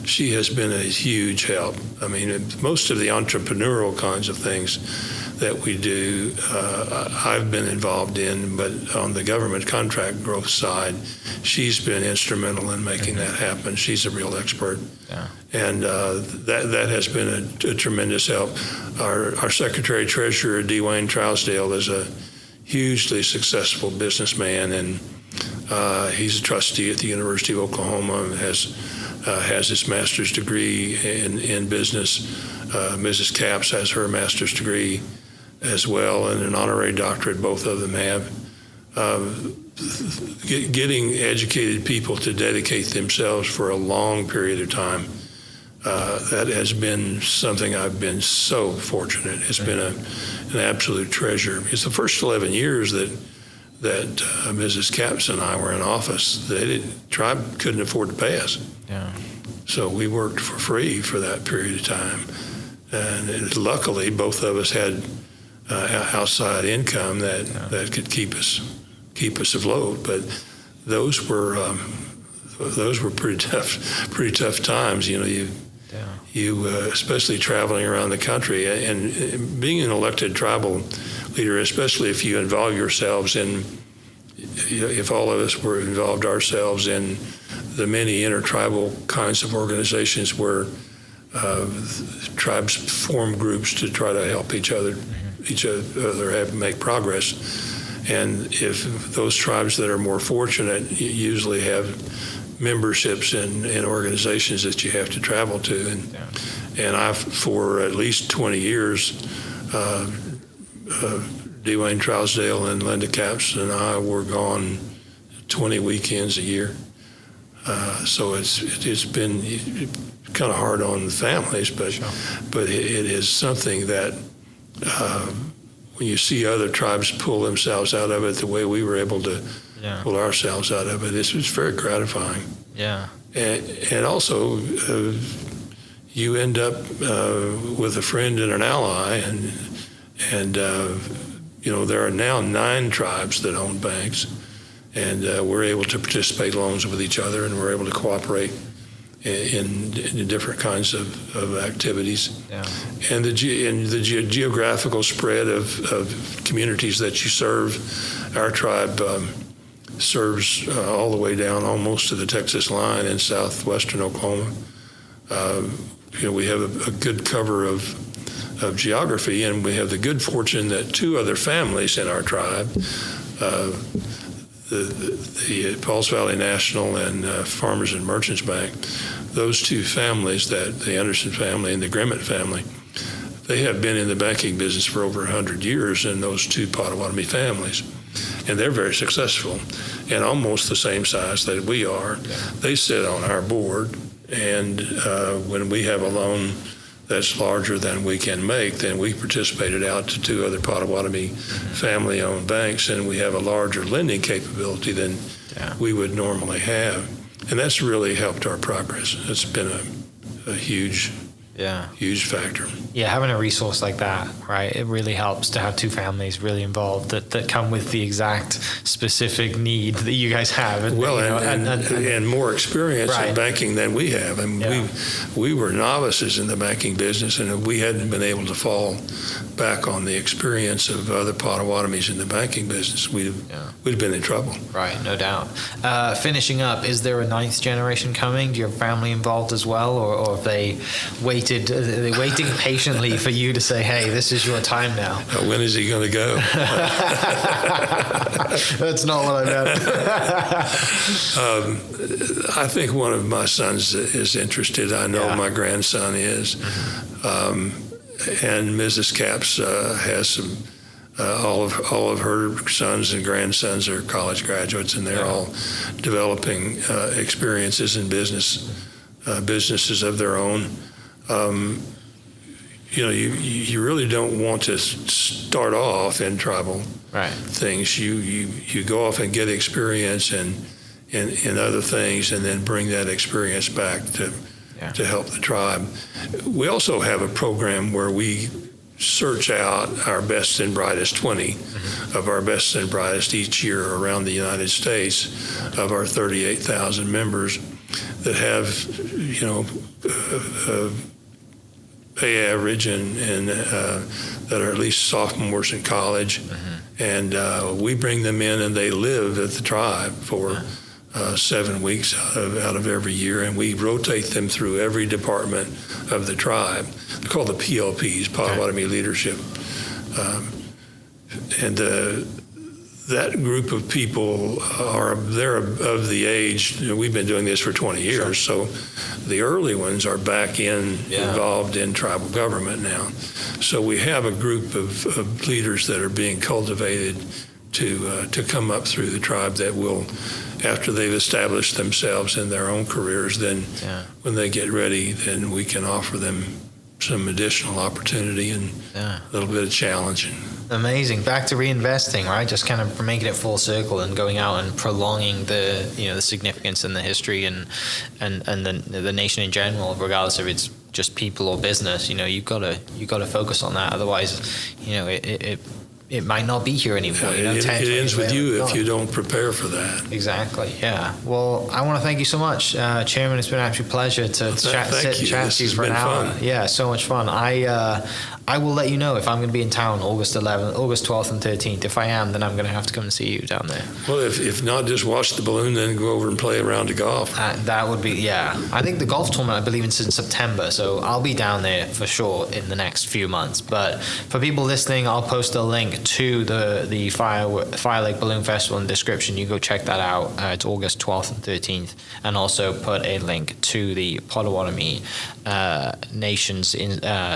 she has been a huge help. I mean, most of the entrepreneurial kinds of things that we do, I've been involved in, but on the government contract growth side, she's been instrumental in making that happen. She's a real expert. Yeah. And that has been a tremendous help. Our Secretary Treasurer, Dwayne Trousdale, is a hugely successful businessman, and he's a trustee at the University of Oklahoma and has his master's degree in business. Mrs. Capps has her master's degree as well, and an honorary doctorate. Both of them have. Getting educated people to dedicate themselves for a long period of time, that has been something I've been so fortunate. It's been an absolute treasure. It's the first 11 years that that Mrs. Capps and I were in office, tribe couldn't afford to pay us. Yeah. So we worked for free for that period of time. And luckily, both of us had outside income that could keep us afloat. But those were pretty tough times. You especially traveling around the country and being an elected tribal leader, especially if you involve yourselves in, if all of us were involved ourselves in the many intertribal kinds of organizations where tribes form groups to try to help each other make progress. And if those tribes that are more fortunate usually have memberships in organizations that you have to travel to. And I've, for at least 20 years, Dwayne Trousdale and Linda Capps and I were gone 20 weekends a year. So it's been kind of hard on the families, but Sure. but it is something that when you see other tribes pull themselves out of it the way we were able to pull ourselves out of it, it's very gratifying. Yeah. And also you end up with a friend and an ally, and there are now 9 tribes that own banks. And we're able to participate loans with each other, and we're able to cooperate in different kinds of activities. Yeah. And the geographical spread of communities that you serve, our tribe serves all the way down almost to the Texas line in southwestern Oklahoma. We have a good cover of geography, and we have the good fortune that 2 other families in our tribe, the Pauls Valley National and Farmers and Merchants Bank, those 2 families, the Anderson family and the Grimmett family, they have been in the banking business for over 100 years, and those 2 Pottawatomie families. And they're very successful and almost the same size that we are. Yeah. They sit on our board, and when we have a loan that's larger than we can make, then we participated out to 2 other Pottawatomie family-owned banks, and we have a larger lending capability than we would normally have. And that's really helped our progress. It's been a huge factor. Yeah, having a resource like that, right? It really helps to have 2 families really involved that come with the exact specific need that you guys have. And more experience in banking than we have. I mean, we were novices in the banking business, and if we hadn't been able to fall back on the experience of other Pottawatomies in the banking business, we'd have been in trouble. Right, no doubt. Finishing up, is there a 9th generation coming? Do you have family involved as well, or have they waited? Are they waiting patiently for you to say, "Hey, this is your time now"? When is he going to go? That's not what I meant. I think one of my sons is interested. I know my grandson is. And Mrs. Capps has some. All of her sons and grandsons are college graduates, and they're all developing experiences in businesses of their own. You really don't want to start off in tribal things. You go off and get experience in other things, and then bring that experience back to help the tribe. We also have a program where we search out our best and brightest 20 of our best and brightest each year around the United States of our 38,000 members that have, pay average and that are at least sophomores in college. And we bring them in, and they live at the tribe for 7 weeks out of every year, and we rotate them through every department of the tribe. They're called the PLPs, Pottawatomie Leadership. And that group of people they're of the age, we've been doing this for 20 years, so the early ones are back involved in tribal government now. So we have a group of leaders that are being cultivated to come up through the tribe that will, after they've established themselves in their own careers, then when they get ready, then we can offer them some additional opportunity and a little bit of challenge. Amazing. Back to reinvesting, right? Just kind of making it full circle and going out and prolonging the significance and the history and the nation in general, regardless if it's just people or business. You've got to focus on that. Otherwise, it might not be here anymore. It ends with you if you don't prepare for that. Exactly. Yeah. Well, I want to thank you so much, Chairman. It's been an absolute pleasure to chat to you for an hour. Fun. Yeah, so much fun. I will let you know if I'm going to be in town August 11th, August 12th and 13th. If I am, then I'm going to have to come and see you down there. Well, if not, just watch the balloon, then go over and play a round of golf. That would be, yeah. I think the golf tournament, I believe, is in September, so I'll be down there for sure in the next few months. But for people listening, I'll post a link to the Fire Lake Balloon Festival in the description. You go check that out. It's August 12th and 13th. And also put a link to the Pottawatomie Nation's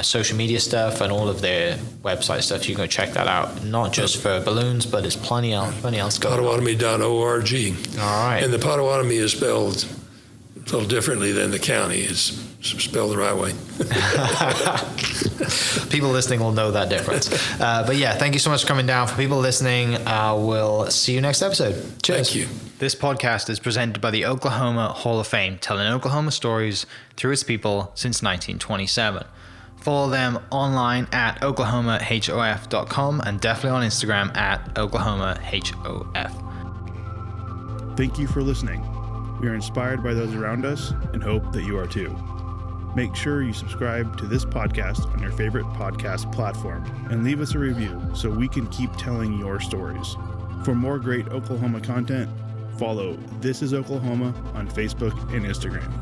social media stuff and all of their website stuff. You can go check that out. Not just for balloons, but it's plenty else going on. Pottawatomie.org. All right. And the Pottawatomie is spelled a little differently than the county. It's spelled the right way. People listening will know that difference. But yeah, thank you so much for coming down. For people listening, we'll see you next episode. Cheers. Thank you. This podcast is presented by the Oklahoma Hall of Fame, telling Oklahoma stories through its people since 1927. Follow them online at oklahomahof.com and definitely on Instagram at oklahomahof. Thank you for listening. We are inspired by those around us and hope that you are too. Make sure you subscribe to this podcast on your favorite podcast platform and leave us a review so we can keep telling your stories. For more great Oklahoma content, follow This Is Oklahoma on Facebook and Instagram.